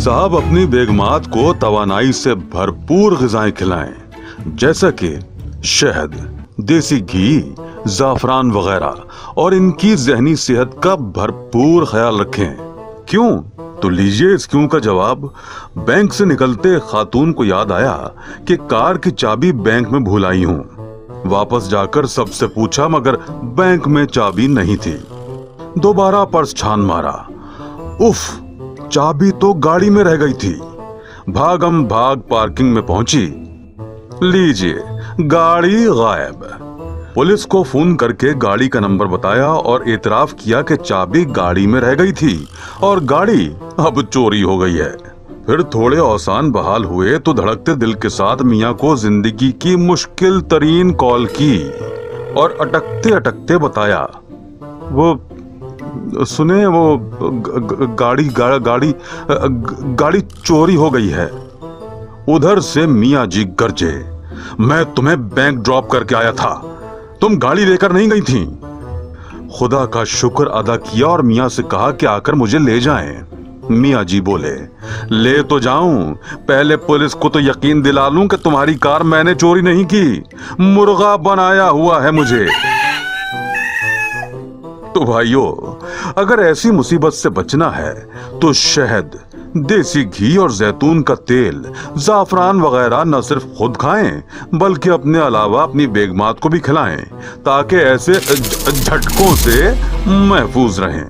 साहब अपनी बेगमात को तवानाई से भरपूर ग़िज़ाएं खिलाएं, जैसा कि शहद, देसी घी, ज़ाफ़रान वगैरह, और इनकी ज़हनी सेहत का भरपूर ख्याल रखें। क्यों? तो लीजिए इस क्यों का जवाब। बैंक से निकलते खातून को याद आया कि कार की चाबी बैंक में भूल आई हूँ। वापस जाकर सबसे पूछा मगर बैंक में चाबी नहीं थी। दोबारा पर्स छान मारा, उफ, चाबी तो गाड़ी में रह गई थी। भागम भाग पार्किंग में पहुंची, लीजिए गाड़ी गायब। पुलिस को फोन करके गाड़ी का नंबर बताया और एतराफ किया कि चाबी गाड़ी में रह गई थी और गाड़ी अब चोरी हो गई है। फिर थोड़े औसान बहाल हुए तो धड़कते दिल के साथ मियाँ को जिंदगी की मुश्किल तरीन कॉल की और अटकते अटकते बताया, वो सुने, वो गाड़ी चोरी हो गई है। उधर से मियाँ जी गरजे, मैं तुम्हें बैंक ड्रॉप करके आया था, तुम गाड़ी लेकर नहीं गई थी। खुदा का शुक्र अदा किया और मियाँ से कहा कि आकर मुझे ले जाएं। मियाँ जी बोले, ले तो जाऊं, पहले पुलिस को तो यकीन दिला लूं कि तुम्हारी कार मैंने चोरी नहीं की, मुर्गा बनाया हुआ है मुझे। तो भाइयों, अगर ऐसी मुसीबत से बचना है तो शहद, देसी घी और जैतून का तेल, ज़ाफ़रान वगैरह न सिर्फ खुद खाएं बल्कि अपने अलावा अपनी बेगमात को भी खिलाएं ताकि ऐसे झटकों से महफूज रहें।